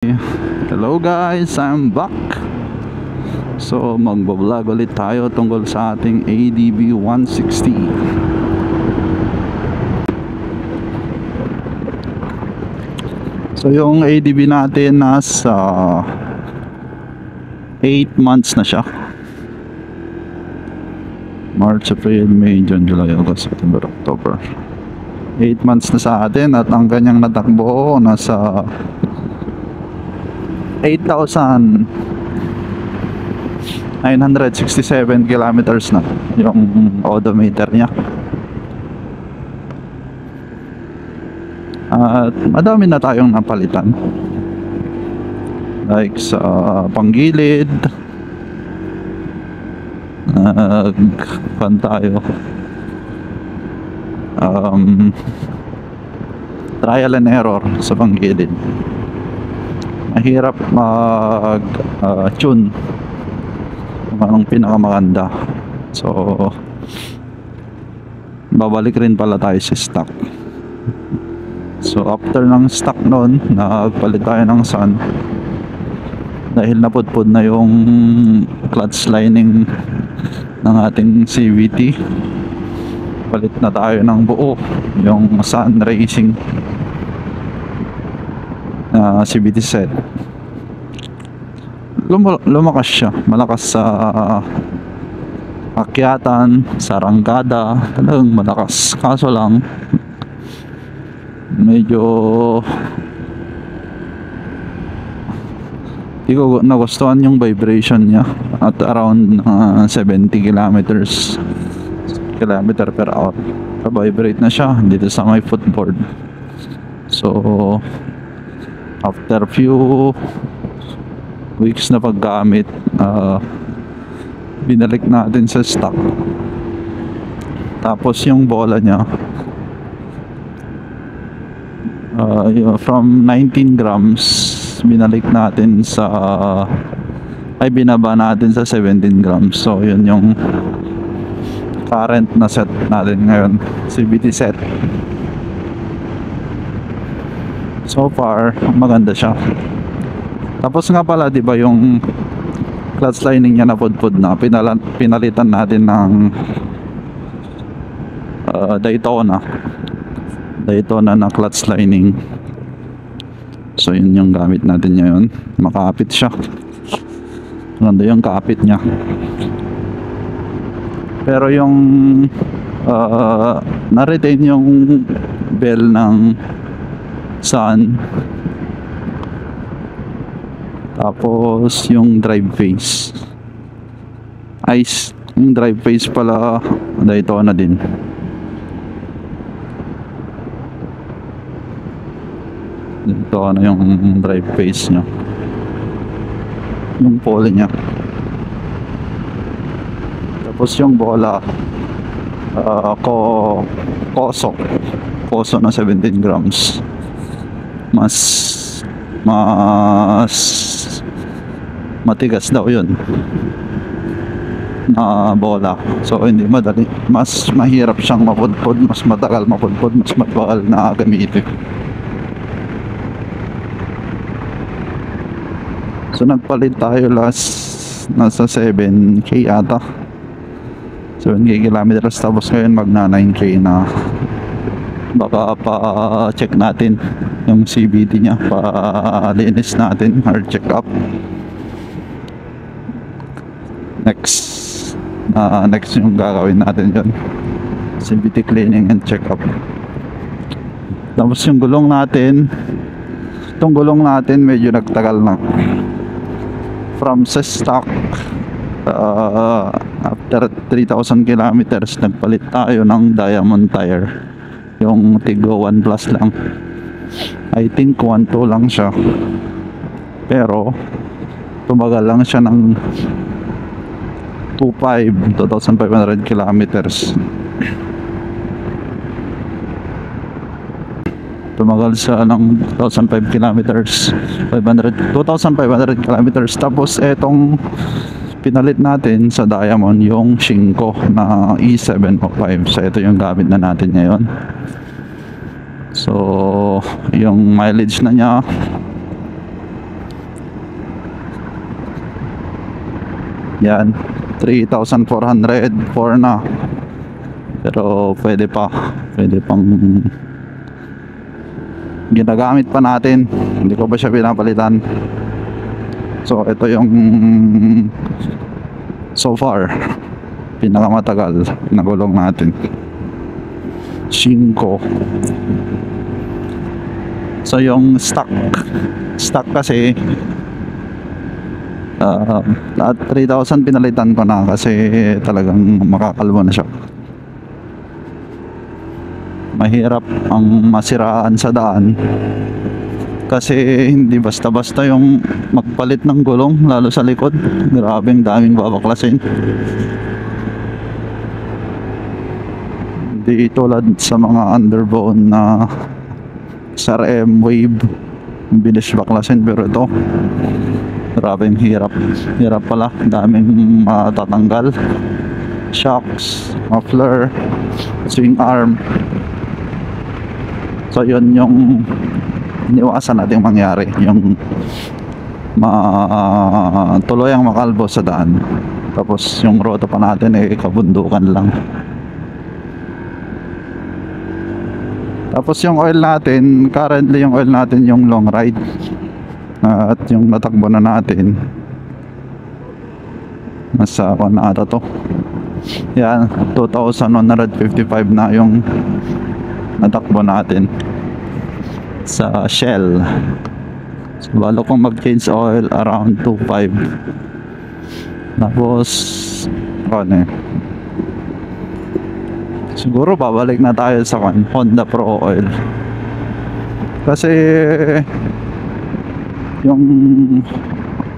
Hello guys, I'm back. So magbablog ulit tayo tungkol sa ating ADB 160. So yung ADB natin nasa 8 months na siya. March, April, May, June, July, August, September, October. 8 months na sa atin at ang kanyang natakbo nasa 8,967 kilometers na yung odometer niya. At madami na tayong napalitan, like sa panggilid, pan tayo, trial and error sa panggilid. Mahirap mag tune kung anong pinakamaganda. So babalik rin pala tayo sa stock. So after ng stock noon, nagpalit tayo ng sun dahil napudpud na yung clutch lining ng ating CVT. Palit na tayo ng buo, yung Sun Racing CVT set. Lumakas siya, malakas sa akyatan, sa rangkada, talagang malakas. Kaso lang medyo di ko nagustuhan yung vibration niya at around 70 kilometer per hour. Vibrate na siya dito sa may footboard. So after few weeks na paggamit, binalik natin sa stock. Tapos yung bola niya, from 19 grams binalik natin sa binaba natin sa 17 grams. So yun yung current na set natin ngayon, CVT set. So far maganda siya. Tapos nga pala, di ba yung clutch lining niya napudpud na, pinalitan natin ng Daytona na clutch lining. So yun yung gamit natin ngayon. Makapit siya, maganda yung kapit niya. Pero yung na-retain yung bell ng Sun. Tapos yung drive face, yung drive face pala Daytona din. Daytona yung drive face nya, yung pole nya. Tapos yung bola Koso na 17 grams. Mas matigas daw yun na bola. So hindi madali, mas mahirap siyang mapudpud, mas matagal mapudpud, mas matagal na gamitin. So nagpalit tayo last, nasa 7K ata, 7K kilometers. Tapos ngayon magna 9K na. Baka pa-check natin yung CVT niya, pa-linis natin or check up. Next yung gagawin natin yun, CVT cleaning and check up. Tapos yung gulong natin, itong gulong natin medyo nagtagal na. From sa stock, after 3,000 kilometers nagpalit tayo ng diamond tire, yung Tiggo 1 Plus lang. I think 1.2 lang siya, pero tumagal lang siya ng 2,500 kilometers. Tumagal siya ng 2,500 kilometers. Tapos etong pinalit natin sa Diamond, yung Shinko na E705. So ito yung gamit na natin ngayon. So yung mileage na niya Yan, 3,404 na. Pero pwede pa. Pwede pang ginagamit pa natin. Hindi ko pa siya pinapalitan. So ito yung so far pinakamatagal na gulong natin. 5. So yung stock kasi at 3,000 pinalitan ko na kasi talagang makakalbo na siya. Mahirap ang masiraan sa daan kasi hindi basta-basta yung magpalit ng gulong, lalo sa likod. Grabeng daming babaklasin. Hindi tulad sa mga underbone na SRM Wave, bilis baklasin, pero ito grabeng hirap pala. Daming matatanggal, shocks, muffler, swing arm. So yun yung iniwasan natin mangyari, yung tuloy ang makalbo sa daan. Tapos yung roto pa natin kabundukan lang. Tapos yung oil natin, currently yung oil natin yung long ride, at yung natakbo na natin nasa na ata to. Yan, 2,155 na yung natakbo natin sa Shell. So balo kong mag-change oil around 2.5. Tapos siguro babalik na tayo sa Honda Pro Oil kasi yung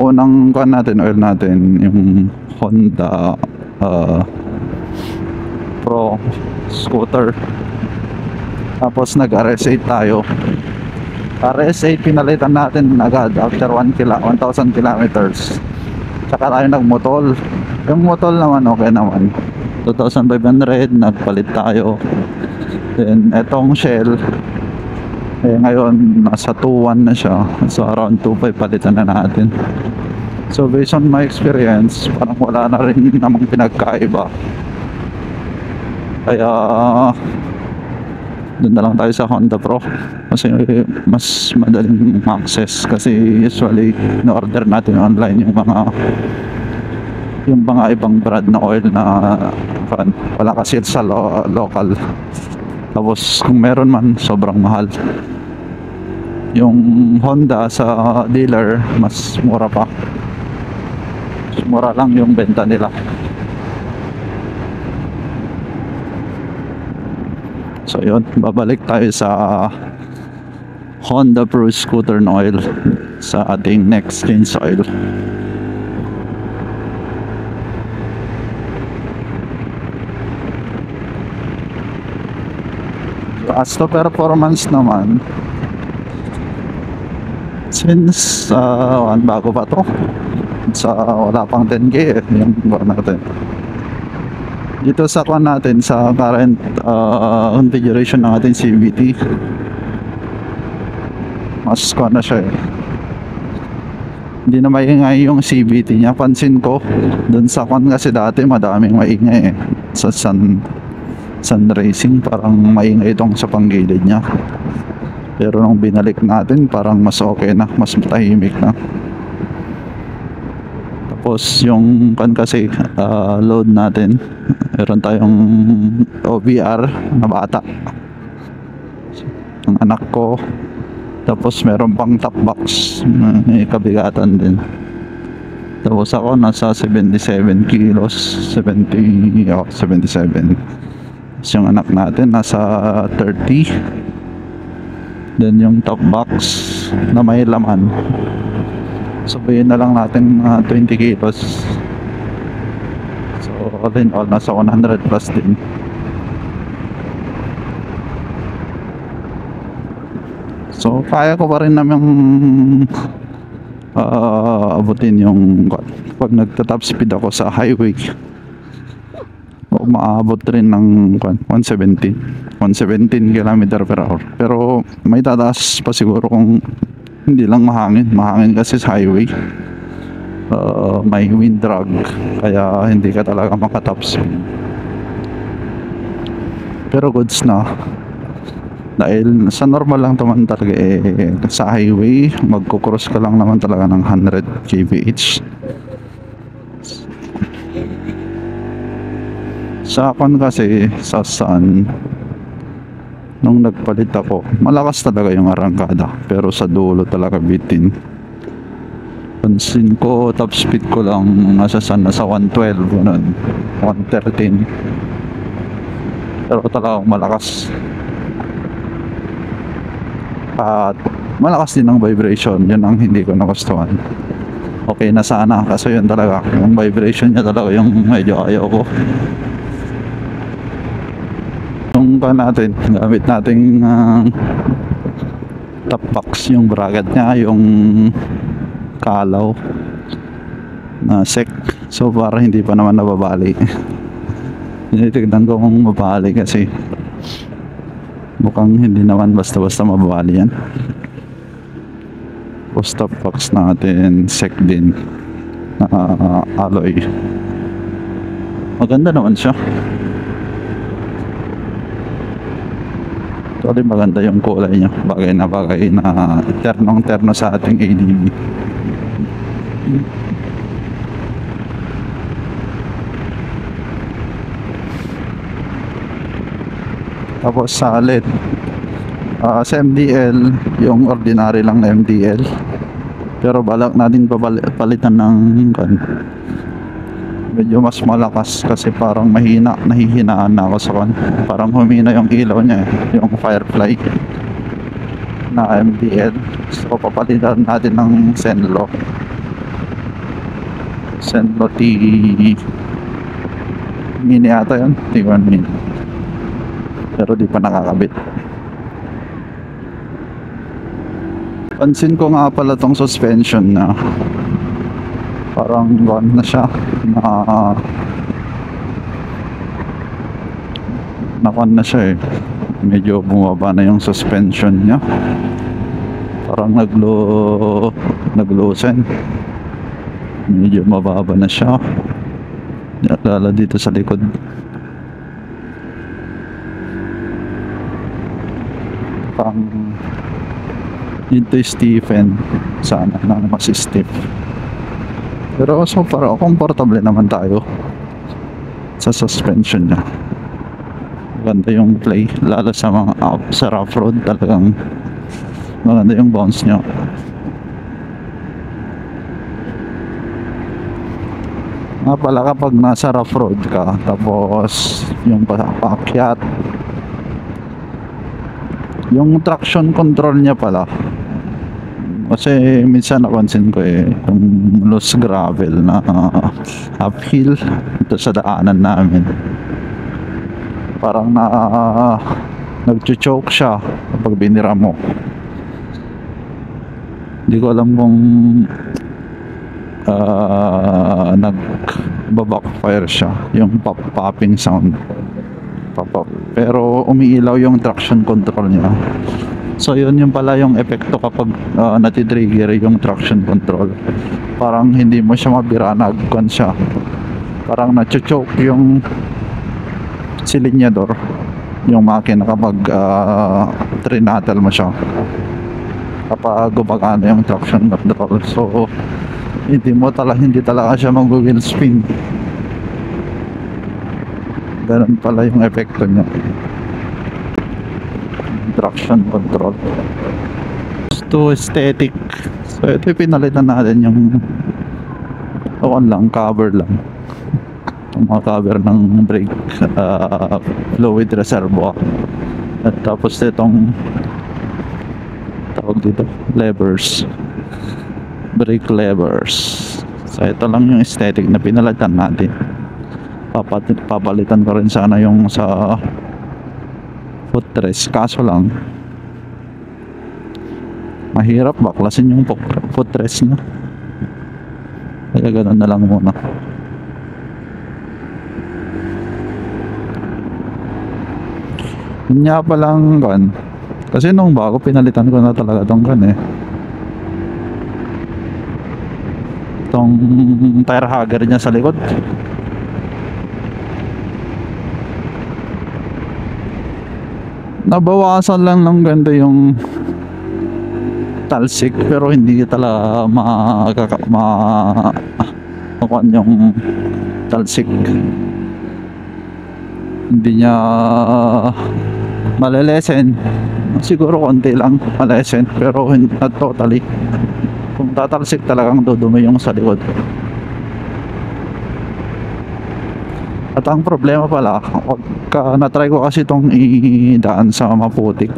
unang oil natin yung Honda Pro scooter. Tapos nag-RS8 tayo. RS8 pinalitan natin agad after 1,000 kilometers. Tsaka tayo nagmotol. Yung motol naman okay naman. 2,500 nagpalit tayo. Then etong Shell ngayon nasa 2,1 na siya. So around 2,500 palitan na natin. So based on my experience, parang wala na rin namang pinagkaiba. Kaya doon na lang tayo sa Honda Pro kasi mas madaling access, kasi usually na-order natin online yung mga ibang brand na oil na wala kasi sa local. Tapos kung meron man, sobrang mahal. Yung Honda sa dealer mas mura pa. Mas mura lang yung benta nila. So yun, babalik tayo sa Honda Pro scooter na oil sa ating next change oil. As to performance naman, since bago pa to, sa wala pang 10K yung bar natin dito sa natin sa current configuration ng ating CVT, mas na siya hindi na maingay yung CVT niya. Pansin ko dun sa kasi dati madaming maingay sa sun racing, parang maingay itong sa panggilid niya. Pero nung binalik natin, parang mas okay na, mas tahimik na. Tapos yung kasi load natin, meron tayong OBR na bata, ang anak ko. Tapos meron pang top box, may kabigatan din. Tapos ako nasa 77 kilos, 77. Tapos yung anak natin nasa 30. Then yung top box na may laman, sabihin na lang natin 20 kilos. So all in all, nasa 100 plus din. So kaya ko pa rin naman abutin yung pag nagta-top speed ako sa highway. O maabot rin ng 117 km per hour. Pero may tataas pa siguro kung hindi lang mahangin kasi sa highway. may wind drag, kaya hindi ka talaga makatop speed. Pero goods na, dahil sa normal lang naman talaga sa highway magkukross ka lang naman talaga ng 100 kph. Sa akin kasi sa Sun, nung nagpalit ako, malakas talaga yung arangkada, pero sa dulo talaga bitin. Pansin ko top speed ko lang nasa 112, ganun, 113, pero talagang malakas. At malakas din ang vibration, yun ang hindi ko nagustuhan. Okay na sana, kaso yun talaga, yung vibration niya talaga yung medyo ayaw ko. Yung pa natin, gamit nating top box, yung bracket niya, yung kalaw na sec, so para hindi pa naman nababali. Tinitignan ko kung mabali kasi mukhang hindi naman basta-basta mabali yan. Post top box natin sec din na alloy, maganda naman siya. Actually maganda yung kulay niya, bagay na ternong-terno sa ating ADB. Tapos sa LED, sa MDL, yung ordinary lang na MDL, pero balak natin palitan ng medyo mas malakas kasi parang nahihinaan na ako sa parang humina yung ilaw niya yung Firefly na MDL. So papalitan natin ng Zenlo T mini ata yun, T1 mini, pero di pa nakakabit. Pansin ko nga pala tong suspension na parang gone na siya, nakon na siya medyo bumaba na yung suspension niya, parang naglusen, medyo mababa na siya, lalo dito sa likod. Parang dito Stephen sana na mas stiff, pero so parang comfortable naman tayo sa suspension niya. Maganda yung play, lalo sa mga sa rough road, talagang maganda yung bounce niya. Nga pala, kapag nasa rough road ka tapos yung paakyat, yung traction control niya pala, kasi minsan napansin ko yung loose gravel na uphill ito sa daanan namin, parang nagcho-choke siya kapag binira mo. Hindi ko alam kung nag-backfire siya, yung popping sound, pop-up, pero umiilaw yung traction control niya. So yun yung pala yung epekto kapag natitrigger yung traction control, parang hindi mo siya mabira, nagkuhan siya, parang nacho-choke yung silinyador, yung makina kapag trinatel mo siya, kapag gumagana yung traction control. So hindi talaga siya mag-wheel spin, ganun pala yung epekto niya, traction control. To aesthetic, so ito pinalitan natin yung cover lang, yung mga cover ng brake fluid reservoir, at tapos itong tawag dito levers, brake levers. So ito lang yung aesthetic na pinalitan natin. Papalitan ko rin sana yung sa footrest, kaso lang mahirap baklasin yung footrest nya, kaya ganun na lang muna. Yun nga palang kan, kasi nung bago pinalitan ko na talaga tong kan Itong tire hugger niya sa likod. Nabawasan lang ng ganda yung talsik, pero hindi talaga makuha yung talsik. Hindi niya malelesen. Siguro konti lang malesen, pero not totally. Kung tatalsik talagang dudumi yung sa likod. At ang problema pala, pagka na-try ko kasi itong idaan sa maputik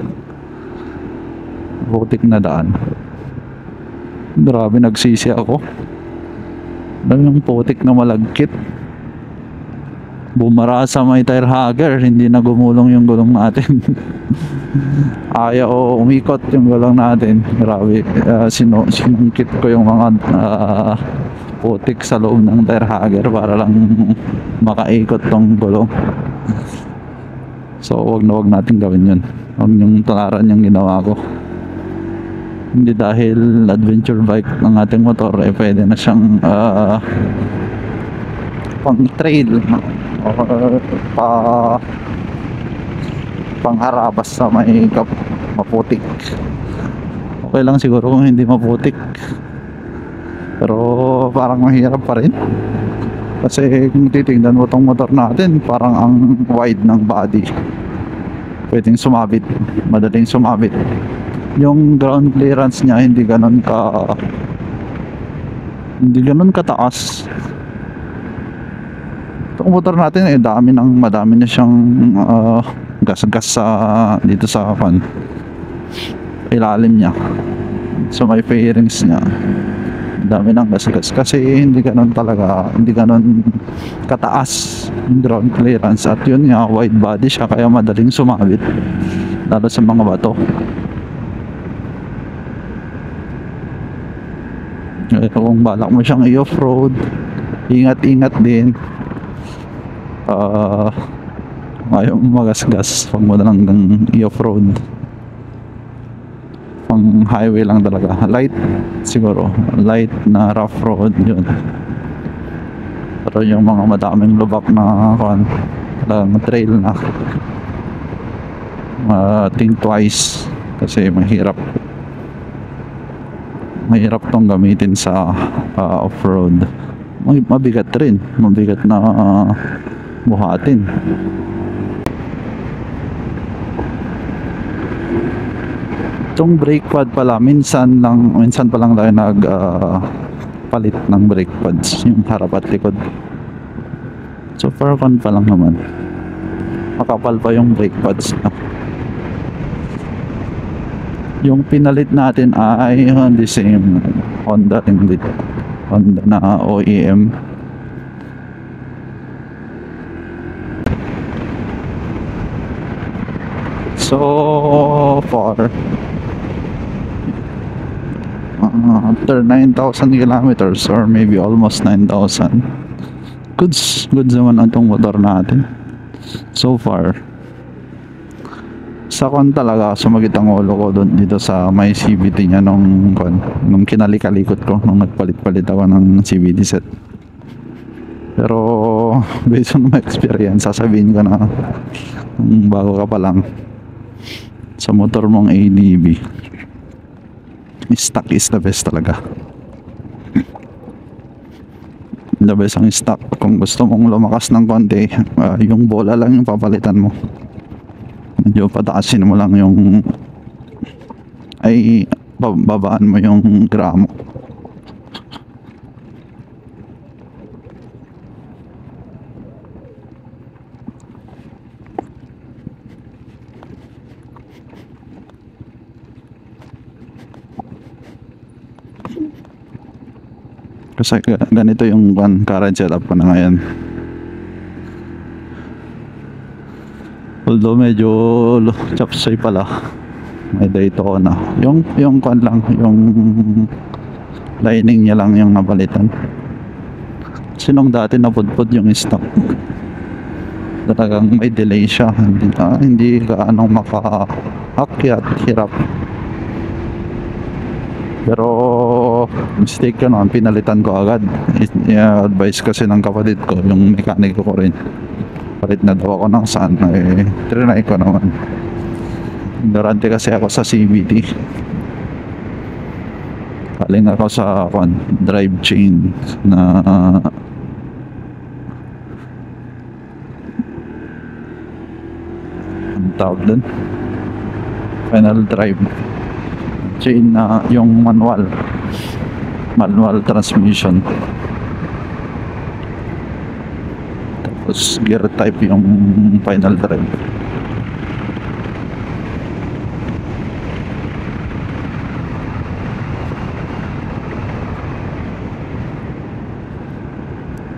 na daan, grabe nagsisi ako. Yung putik na malagkit, bumara sa may tire hugger, hindi na gumulong yung gulong natin. Ayaw umikot yung gulong natin. Grabe, sinungkit ko yung mga putik sa loob ng tire hugger para lang makaikot tong gulong. So wag natin gawin yun. Huwag yung tularan yung ginawa ko. Hindi dahil adventure bike ng ating motor, pwede na siyang pang trail or pangharabas sa may maputik. Okay lang siguro kung hindi maputik, pero parang mahirap pa rin kasi kung titignan mo tong motor natin, parang ang wide ng body, pwedeng sumabit, madaling sumabit. Yung ground clearance niya hindi ganun kataas. Itong motor natin madami na siyang gas-gas dito sa ilalim niya, so may fairings niya, dami ng gas-gas kasi hindi ganun kataas yung ground clearance. At yun nga, wide body siya kaya madaling sumabit lalo sa mga bato. Kung balak mo siyang i-offroad, ingat-ingat din. Ayaw magasgas pag mo na lang i-offroad. Pang highway lang talaga, light siguro, light na rough road yun. Pero yung mga madaming lubak na talagang trail na, think twice kasi mahirap tong gamitin sa off-road. Mabigat rin, mabigat na buhatin. Itong brake pad pala, minsan pa lang tayo palit ng brake pads, yung harap at likod. So for fun pa lang naman, makapal pa yung brake pads na. Yung pinalit natin ay the same Honda na OEM. So far, after 9,000 kilometers or maybe almost 9,000, goods naman ang tong motor natin so far. Sa talaga, sumagit ang ulo ko dito sa may CVT niya nung kinalikalikot ko nung nagpalit-palit ako ng CVT set. Pero based on my experience, sasabihin ko na bago ka pa lang sa motor mong ADB, stock is the best talaga. The best ang stock. Kung gusto mong lumakas ng konti, yung bola lang yung papalitan mo. Medyo pataasin mo lang babaan mo yung gramo. Kasi ganito yung current setup ko na ngayon. Although medyo chapsay pala, may Daytona. Yung yung lining niya lang yung napalitan. Kasi nung dati napudpud yung stock, talagang may delay siya, hindi gaano makaakyat, hirap. Pero Pero mistake ko noon, pinalitan ko agad. I-advise kasi ng kapatid ko, yung mekaniko ko rin, palit na daw ako ng sun. Trinay ko naman. Garante kasi ako sa CVT. Kaling ako sa drive chain na ang tawag dun, final drive chain na yung manual transmission, tapos gear type yung final drive.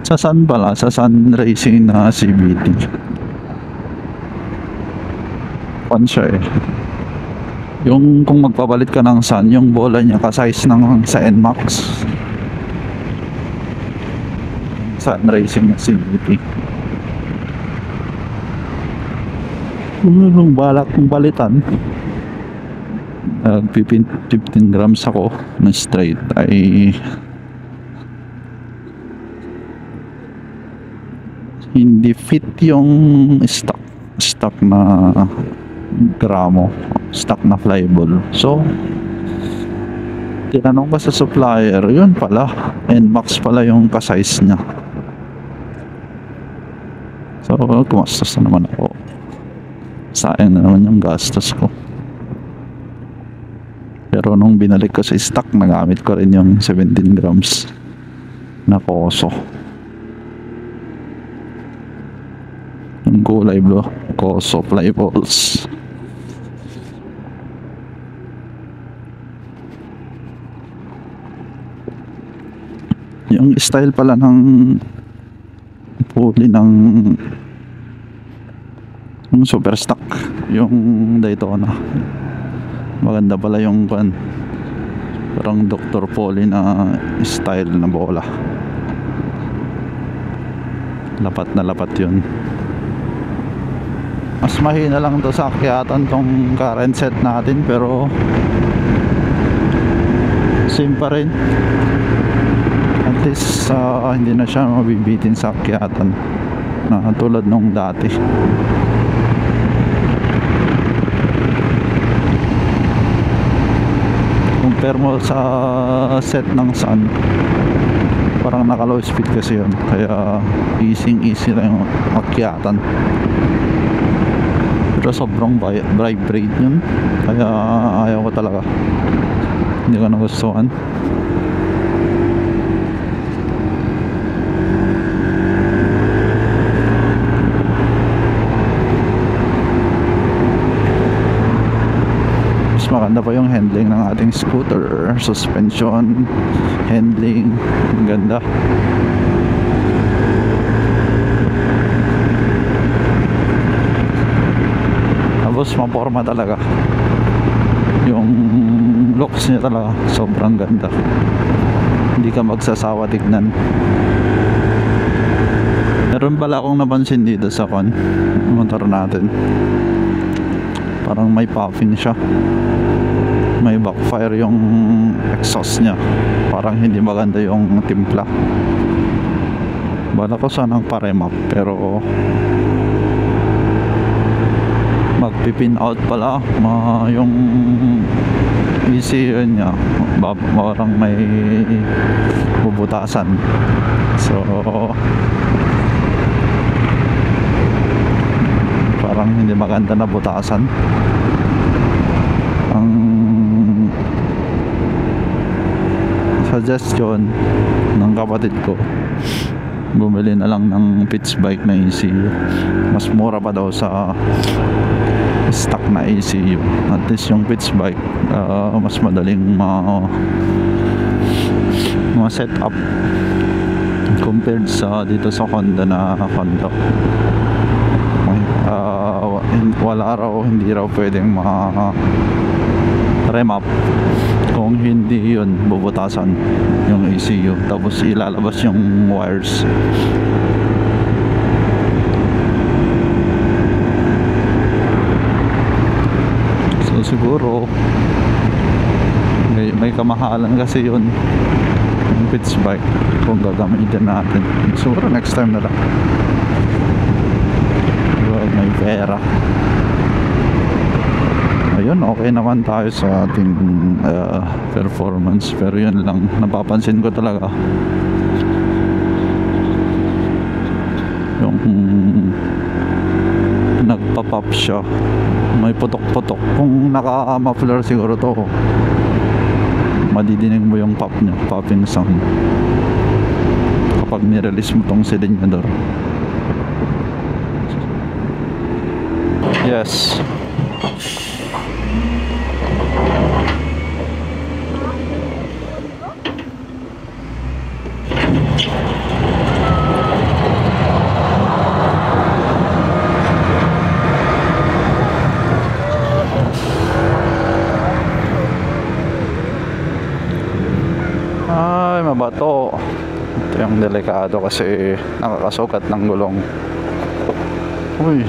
Sa Sun pala, sa Sun Racing na CVT, siya yung kung magpapalit ka ng Sun, yung bola niya ka-size ng sa NMAX. Sun Racing na CVT. Kung balak kong balitan, 15 grams ako na straight ay hindi fit yung stock na gramo, stock na flyball. So tinanong ko sa supplier, yun pala NMAX pala yung ka-size nya. So gumastos na naman ako, sayang na naman yung gastos ko. Pero nung binalik ko sa stock, nagamit ko rin yung 17 grams na Koso. Yung kulay blue, Koso flyballs. Yung style pala ng pulley ng super stock, yung Daytona, maganda pala yung parang Dr. Pulley na style na bola. Lapat na lapat yun. Mas mahina lang to sa akyatan tong current set natin, pero same pa rin. At least hindi na siya mabibitin sa akyatan na tulad nung dati. Compare mo sa set ng Sun, parang naka low speed kasi yun, kaya easy lang yung akyatan. Pero sobrang vibrate yun, kaya ayaw ko talaga, hindi ko nagustuhan. Mas maganda pa yung handling ng ating scooter, suspension, handling, ang ganda. Tapos maporma talaga, yung looks niya talaga sobrang ganda, hindi ka magsasawa tignan. Meron pala akong napansin dito sa motor natin, parang may puffing siya, may backfire yung exhaust niya, parang hindi maganda yung timpla. Bala ko sanang pa-remap, pero magpipin out pala yung ECU niya, parang may bubutasan. So parang hindi maganda na butasan. Ang suggestion ng kapatid ko, bumili na lang ng pitch bike na ECU, mas mura pa daw sa stock na ECU. At least yung pitch bike mas madaling set up compared sa dito sa Honda na Honda. Hindi raw pwedeng rem up kung hindi yun bubutasan yung ECU, tapos ilalabas yung wires. So siguro may kamahalan kasi yun yung pitch bike kung gagamitin natin. Siguro next time na lang. Well, may pera. Ayun, okay naman tayo sa ating performance, pero yun lang, napapansin ko talaga yung nagpa-pop siya, may putok-putok. Kung naka-muffler siguro to, madidinig mo yung pop niya, popping sound kapag nirelease mo tong silinyador. Yes. Ay, mabato. Ito yung delikado kasi nakakasukat ng gulong. Uy.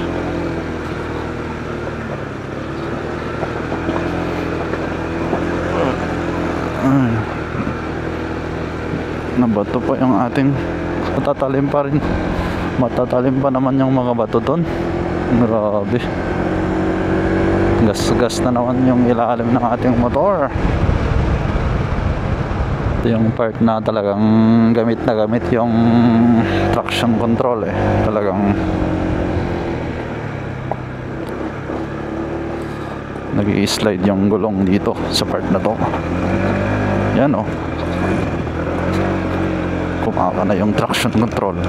Ay. Nabato pa yung ating, matatalim pa rin. Matatalim pa naman yung mga bato doon. Grabe. Gas-gas na naman yung ilalim ng ating motor. Ito yung part na talagang gamit na gamit yung traction control eh. Talagang nag-i-slide yung gulong dito sa part na to. Yan oh. Kumaka na yung traction control.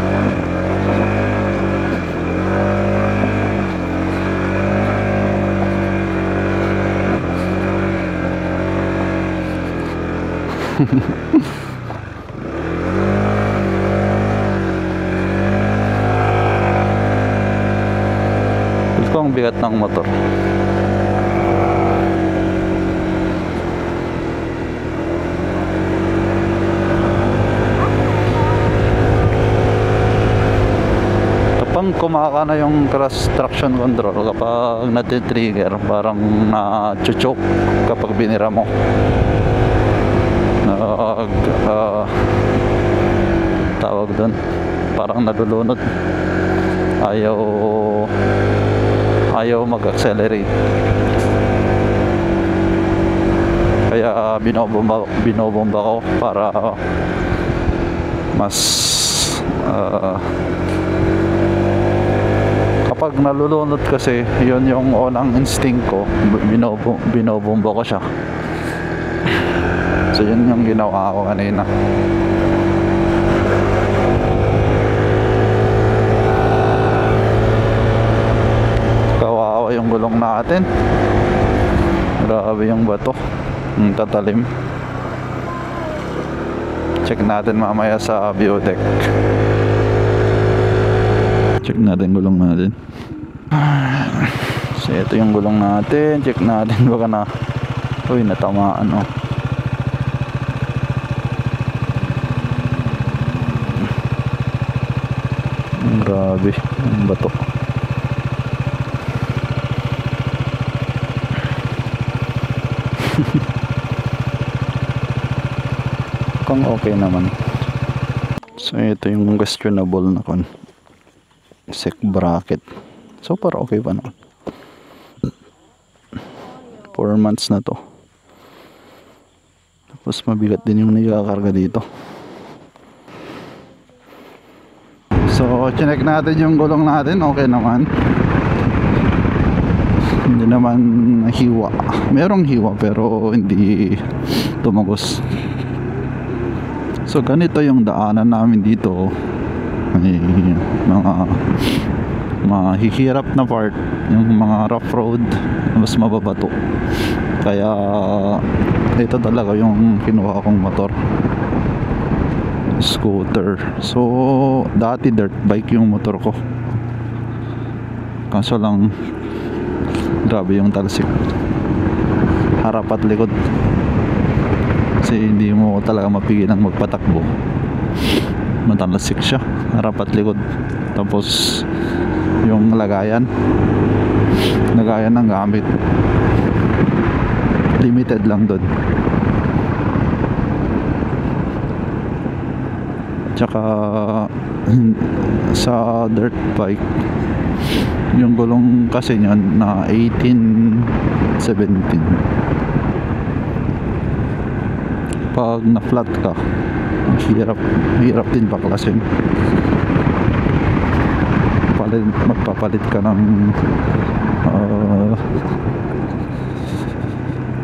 Ito ang bigat ng motor. Kapag kumaka na yung traction control, kapag nati-trigger, parang na-choke kapag binira mo. Tawag doon, parang nalulunod, ayaw mag-accelerate, kaya binobomba ko para mas kapag nalulunod kasi yun yung unang instinct ko, binobomba ko siya. So yun yung ginawa ko kanina. Kawawa yung gulong natin. Grabe yung bato, yung tatalim. Check natin mamaya sa view deck. Check natin gulong natin. So ito yung gulong natin. Check natin baka na, uy, natamaan oh. Grabe ang bato. Kung okay naman. So ito yung questionable na kon sec bracket. So para okay pa naman. 4 months na to. Tapos mabigat din yung nagkakarga dito. So chinek natin yung gulong natin, okay naman. Hindi naman hiwa. Merong hiwa pero hindi tumagos. So ganito yung daanan namin dito. Ay, mga mahihirap na part, yung mga rough road, mas mababato. Kaya ito talaga yung kinuha kong motor, scooter. So dati dirt bike yung motor ko, kaso lang grabe yung talsik harap at likod, kasi hindi mo talaga mapigilang magpatakbo. Matalasik siya harap at likod. Tapos yung lagayan ng gamit limited lang doon. Tsaka sa dirt bike, yung gulong kasi niyan na 18-17. Pag na flat ka, hirap din baklasin. Magpapalit ka ng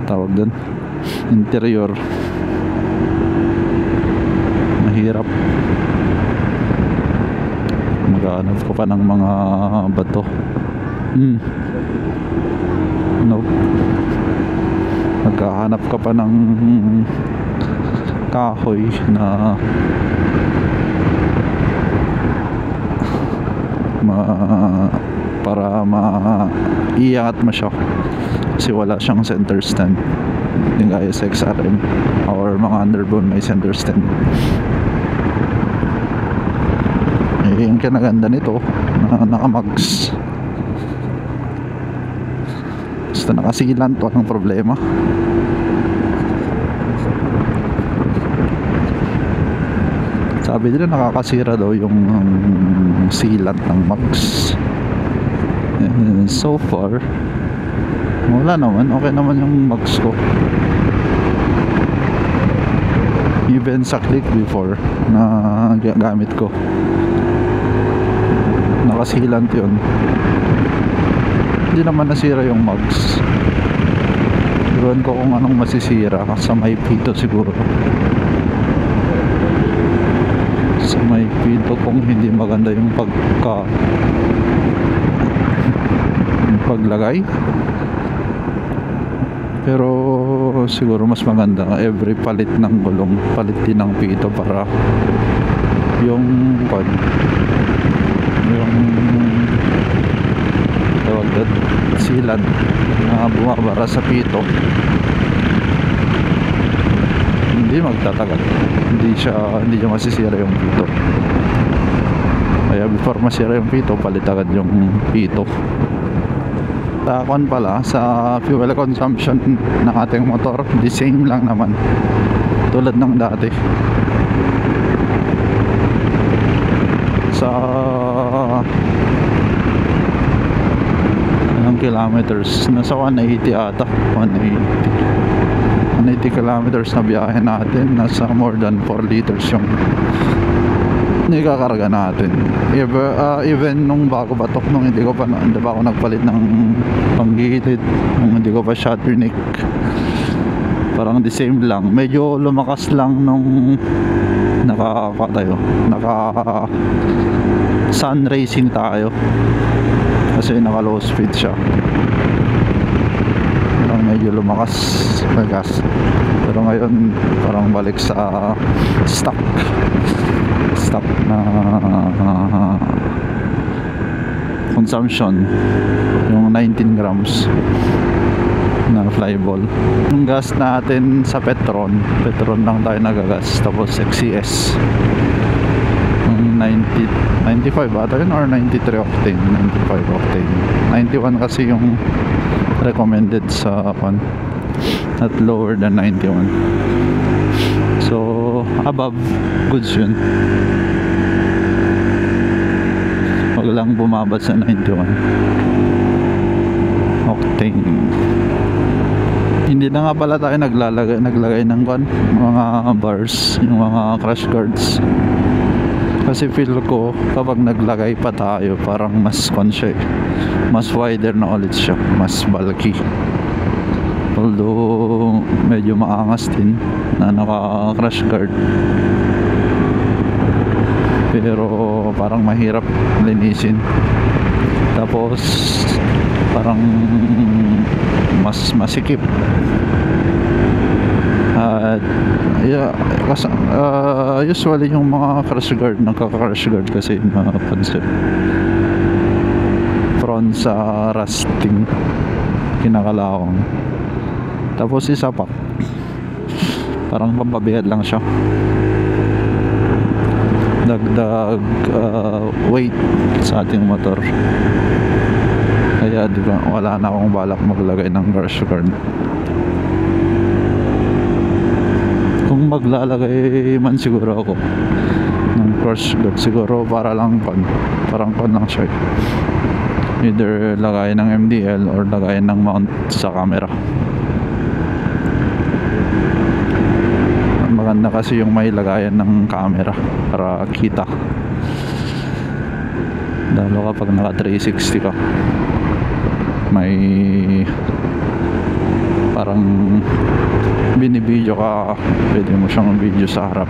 tawag doon, interior. Mahirap. Maghanap ko pa ng mga bato. Nope. Maghahanap ka pa ng kahoy na para iangat mo siya, kasi wala siyang center stand. Hindi gaya sa XRM or mga underbone may center stand. Yung kinaganda nito na nakamags, basta nakasilant, walang problema. Sabi nila nakakasira daw yung sealant ng mags. And so far wala naman, okay naman yung mags ko. Even sa click before na gamit ko, nakasilant yun, hindi naman nasira yung mags. Iwan ko kung anong masisira, sa may pito siguro. Sa may pito kung hindi maganda yung paglagay. Pero siguro mas maganda every palit ng gulong, palit din ng pito para yung tawag doon, sealant na bumabara sa pito hindi magtatagal, hindi siya masisira yung pito. Kaya before masira yung pito, palit agad yung pito. Takon pala sa fuel consumption ng ating motor, the same lang naman tulad ng dati. Sa ilang kilometers, nasa 180 ata, 180 kilometers na biyahe natin, nasa more than 4 liters yung nikakarga natin. Even nung bago batok, nung hindi pa ako nagpalit ng panggilid, nung hindi ko pa shutter neck, parang the same lang. Medyo lumakas lang nung naka sun racing tayo, kasi naka low speed siya, parang medyo lumakas na gas. Pero ngayon parang balik sa stock na consumption, yung 19 grams na flyball. Yung gas natin sa Petron lang tayo nagagas, tapos XCS yung 95 ata yun, or 93 octane, 95 octane, 91 kasi yung recommended sa at lower than 91. So above goods yun, wag lang bumabad sa 91 octane. Hindi na nga pala tayo naglagay ng mga bars, yung mga crash guards, kasi feel ko kapag naglagay pa tayo parang mas siya, mas wider na ulit siya, mas bulky. Although medyo maangas din na naka crash guard, pero parang mahirap linisin, tapos parang mas masikip. Usually yung mga crash guard, nagka-crash guard kasi napansin, prone sa rusting, kinakalawang. Tapos isa pa, parang pampabigat lang siya, dagdag weight sa ating motor. Kaya diba, wala na akong balak maglagay ng crash guard. Kung maglalagay man siguro ako ng course good siguro para lang parang lang siya, either lagayan ng MDL or lagayan ng mount sa camera. Maganda kasi yung may lagayan ng camera para kita, lalo kapag naka 360 ka, may parang binibideo ka, pwede mo siyang video sa harap,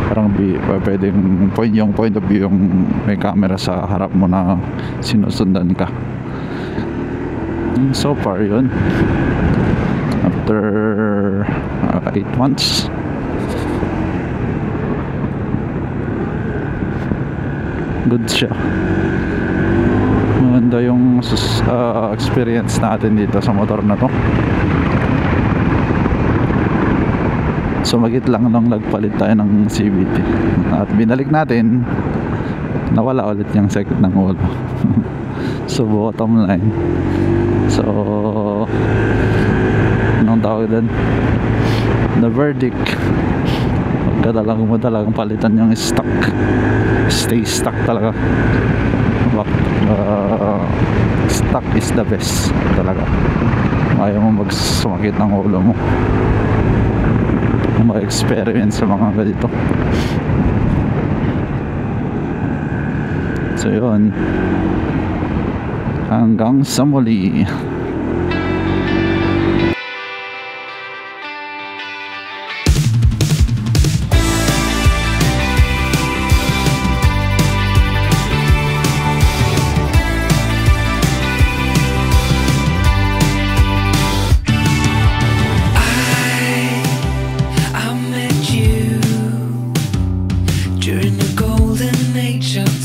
parang pwedeng point of view yung may camera sa harap mo na sinusundan ka. So far yun, after 8 months good siya. Maganda yung experience natin dito sa motor na to. Sumagit lang nung nagpalit tayo ng CVT at binalik natin, nawala ulit yung sakit ng ulo. So bottom line, so anong tawag din, the verdict, pagkadalang mo talagang palitan yung stock, stay stock talaga. Stock is the best talaga. Ayaw mo magsumakit ng ulo mo, ma-experience sa mga ganito. So yun, hanggang sa muli.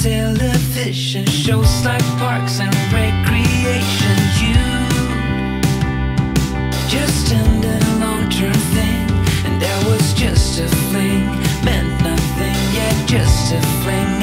Television shows like Parks and Recreation. You just ended a long-term thing, and that was just a fling, meant nothing, yet just a fling.